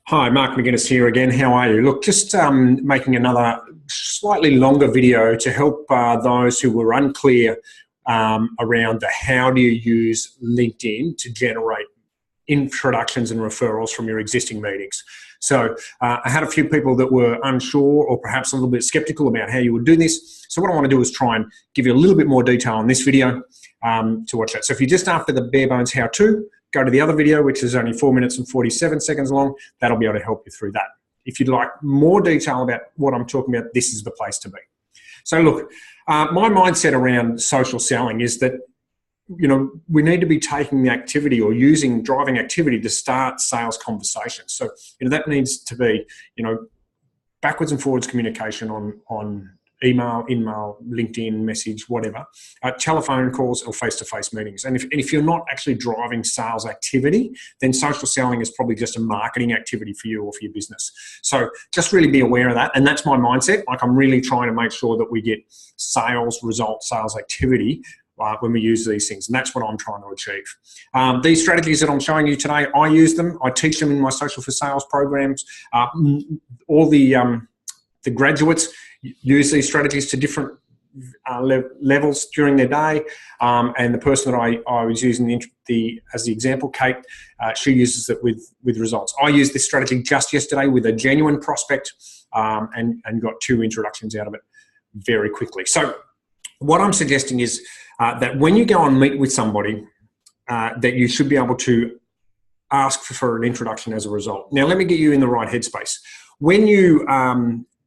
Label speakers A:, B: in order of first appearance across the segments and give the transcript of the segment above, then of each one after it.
A: Hi, Mark McGuinness here again. How are you? Look, just making another slightly longer video to help those who were unclear around the how do you use LinkedIn to generate introductions and referrals from your existing meetings. So I had a few people that were unsure or perhaps a little bit skeptical about how you would do this. So what I want to do is try and give you a little bit more detail on this video to watch that. So if you're just after the bare bones how-to, go to the other video, which is only 4 minutes and 47 seconds long. That'll be able to help you through that. If you'd like more detail about what I'm talking about, this is the place to be. So look, my mindset around social selling is that, you know, we need to be taking the activity or using driving activity to start sales conversations. So, you know, that needs to be, you know, backwards and forwards communication on email, in-mail, LinkedIn, message, whatever, telephone calls or face-to-face meetings. And if you're not actually driving sales activity, then social selling is probably just a marketing activity for you or for your business. So just really be aware of that. And that's my mindset. Like, I'm really trying to make sure that we get sales results, sales activity when we use these things. And that's what I'm trying to achieve. These strategies that I'm showing you today, I use them. I teach them in my Social for Sales programs. All the graduates use these strategies to different levels during their day. And the person that I was using as the example, Kate, she uses it with results. I used this strategy just yesterday with a genuine prospect and got 2 introductions out of it very quickly. So what I'm suggesting is that when you go and meet with somebody, that you should be able to ask for an introduction as a result. Now, let me get you in the right headspace. When you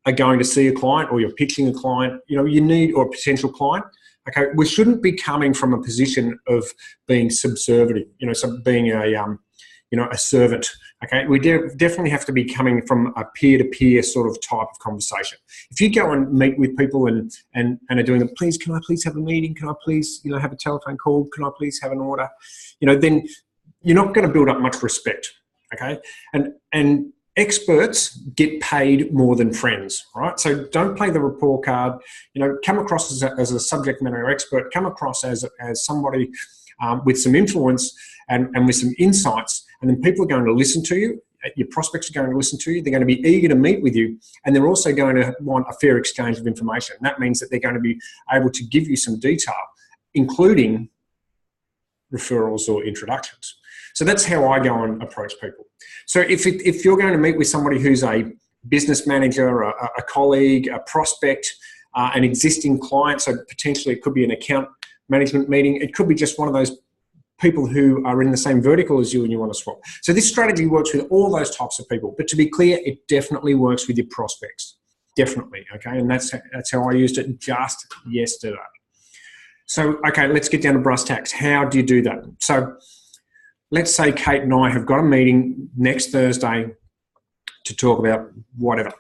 A: are going to see a client or you're pitching a client, you know, you need, or a potential client, okay, we shouldn't be coming from a position of being subservient, you know, so being a servant, okay? We definitely have to be coming from a peer-to-peer sort of type of conversation. If you go and meet with people and are doing it, please, can I please have a meeting? Can I please, you know, have a telephone call? Can I please have an order? You know, then you're not going to build up much respect, okay? And experts get paid more than friends, right? So don't play the rapport card. You know, come across as a subject matter expert, come across as somebody with some influence and with some insights, and then people are going to listen to you. Your prospects are going to listen to you. They're going to be eager to meet with you, and they're also going to want a fair exchange of information. And that means that they're going to be able to give you some detail, including referrals or introductions. So that's how I go and approach people. So if you're going to meet with somebody who's a business manager, a colleague, a prospect, an existing client, so potentially it could be an account management meeting, it could be just one of those people who are in the same vertical as you and you want to swap. So this strategy works with all those types of people. But to be clear, it definitely works with your prospects. Definitely, okay? And that's how I used it just yesterday. So, okay, let's get down to brass tacks. How do you do that? So let's say Kate and I have got a meeting next Thursday to talk about whatever.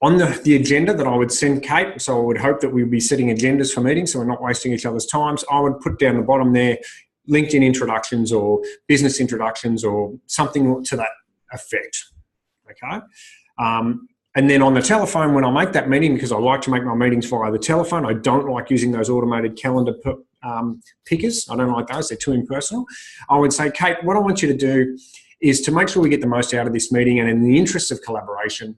A: On the agenda that I would send Kate, so I would hope that we'd be setting agendas for meetings so we're not wasting each other's times, I would put down the bottom there LinkedIn introductions or business introductions or something to that effect, okay? And then on the telephone, when I make that meeting, because I like to make my meetings via the telephone, I don't like using those automated calendar pickers. I don't like those. They're too impersonal. I would say, Kate, what I want you to do is to make sure we get the most out of this meeting, and in the interest of collaboration,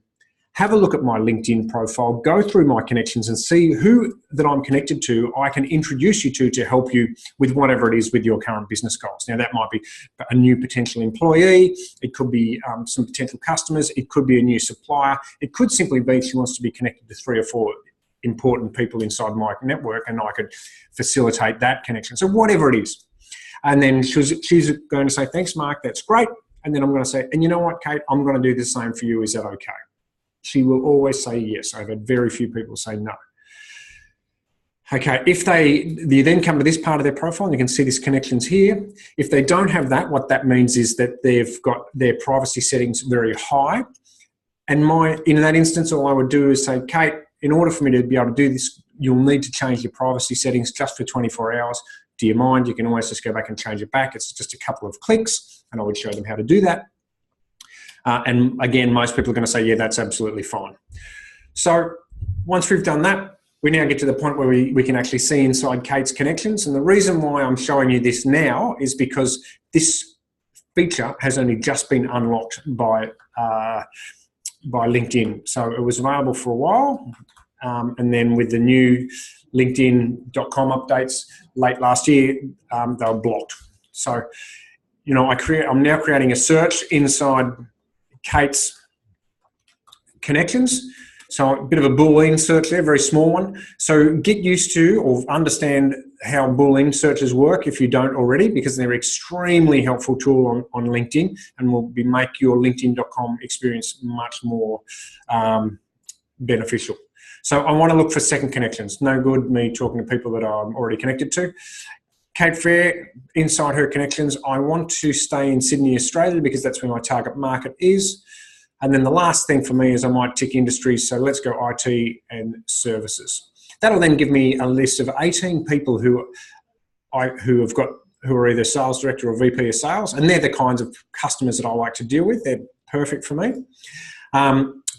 A: have a look at my LinkedIn profile, go through my connections and see who that I'm connected to I can introduce you to help you with whatever it is with your current business goals. Now, that might be a new potential employee. It could be some potential customers. It could be a new supplier. It could simply be she wants to be connected to 3 or 4 important people inside my network, and I could facilitate that connection. So whatever it is. And then she's going to say, thanks, Mark, that's great. And then I'm going to say, and you know what, Kate, I'm going to do the same for you. Is that okay? She will always say yes. I've had very few people say no. Okay, if you then come to this part of their profile, and you can see these connections here. If they don't have that, what that means is that they've got their privacy settings very high. And in that instance, all I would do is say, Kate, in order for me to be able to do this, you'll need to change your privacy settings just for 24 hours. Do you mind? You can always just go back and change it back. It's just a couple of clicks, and I would show them how to do that. And again, most people are going to say, yeah, that's absolutely fine. So once we've done that, we now get to the point where we can actually see inside Kate's connections. And the reason why I'm showing you this now is because this feature has only just been unlocked by LinkedIn. So it was available for a while, and then with the new LinkedIn.com updates late last year, they were blocked. So, you know, I'm now creating a search inside Kate's connections. So a bit of a Boolean search there, very small one. So get used to or understand how Boolean searches work if you don't already, because they're an extremely helpful tool on LinkedIn and will make your LinkedIn.com experience much more beneficial. So I want to look for second connections. No good me talking to people that I'm already connected to. Kate Fair, inside her connections, I want to stay in Sydney, Australia, because that's where my target market is. And then the last thing for me is I might tick industries. So let's go IT and services. That'll then give me a list of 18 people who are either sales director or VP of sales, and they're the kinds of customers that I like to deal with. They're perfect for me.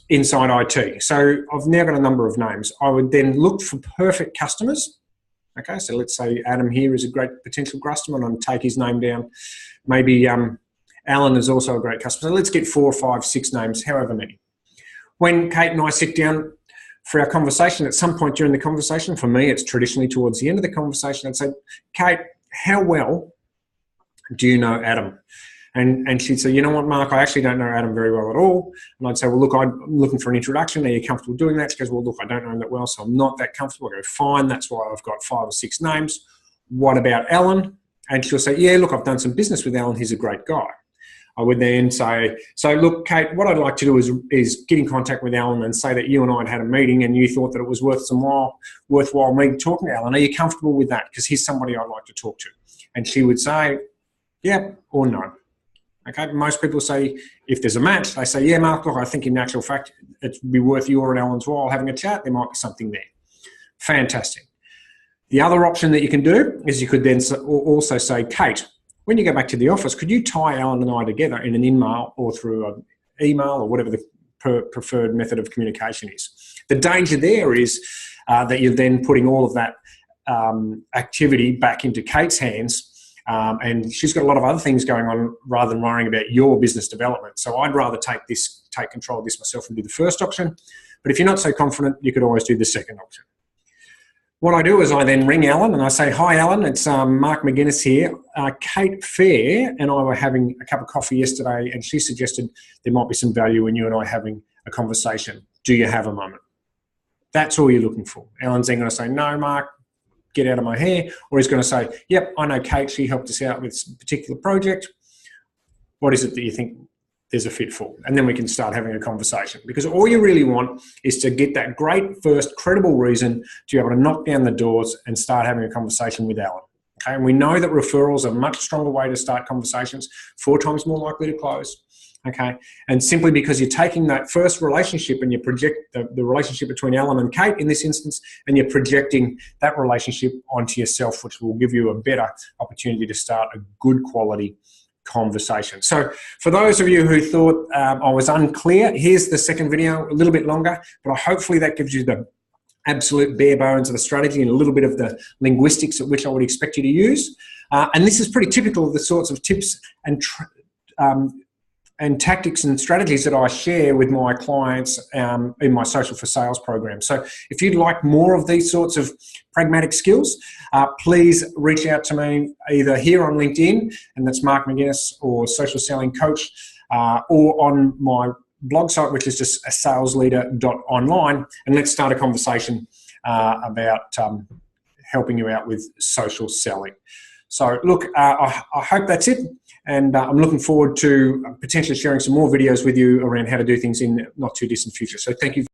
A: Inside IT. So I've now got a number of names. I would then look for perfect customers. Okay, so let's say Adam here is a great potential customer, and I'll take his name down. Maybe Alan is also a great customer. So let's get 4, 5, 6 names, however many. When Kate and I sit down for our conversation, at some point during the conversation, for me, it's traditionally towards the end of the conversation, I'd say, Kate, how well do you know Adam? And she'd say, you know what, Mark, I actually don't know Adam very well at all. And I'd say, well, look, I'm looking for an introduction. Are you comfortable doing that? She goes, well, look, I don't know him that well, so I'm not that comfortable. I go, fine, that's why I've got 5 or 6 names. What about Alan? And she'll say, yeah, look, I've done some business with Alan. He's a great guy. I would then say, so look, Kate, what I'd like to do is get in contact with Alan and say that you and I had a meeting and you thought that it was worthwhile me talking to Alan. Are you comfortable with that? Because he's somebody I'd like to talk to. And she would say, yeah or no. Okay, most people say, if there's a match, they say, yeah, Mark, look, I think in actual fact, it'd be worth your and Alan's while having a chat. There might be something there. Fantastic. The other option that you can do is you could then also say, Kate, when you go back to the office, could you tie Alan and I together in an email or through an email or whatever the preferred method of communication is? The danger there is that you're then putting all of that activity back into Kate's hands. And she's got a lot of other things going on rather than worrying about your business development. So I'd rather take control of this myself and do the first option. But if you're not so confident, you could always do the second option. What I do is I then ring Alan and I say, hi, Alan, it's Mark McGuinness here. Kate Fair and I were having a cup of coffee yesterday and she suggested there might be some value in you and I having a conversation. Do you have a moment? That's all you're looking for. Alan's then going to say, no, Mark, get out of my hair. Or he's going to say, yep, I know Kate, she helped us out with a particular project. What is it that you think there's a fit for? And then we can start having a conversation, because all you really want is to get that great first credible reason to be able to knock down the doors and start having a conversation with Alan. Okay, and we know that referrals are a much stronger way to start conversations, 4 times more likely to close. Okay, and simply because you're taking that first relationship and you project the relationship between Alan and Kate in this instance, and you're projecting that relationship onto yourself, which will give you a better opportunity to start a good quality conversation. So for those of you who thought I was unclear, here's the second video, a little bit longer, but hopefully that gives you the absolute bare bones of the strategy and a little bit of the linguistics at which I would expect you to use. And this is pretty typical of the sorts of tips and tactics and strategies that I share with my clients in my Social for Sales program. So if you'd like more of these sorts of pragmatic skills, please reach out to me either here on LinkedIn, and that's Mark McGuinness, or Social Selling Coach, or on my blog site, which is just salesleader.online, and let's start a conversation about helping you out with social selling. So look, I hope that's it. And I'm looking forward to potentially sharing some more videos with you around how to do things in not too distant future. So thank you.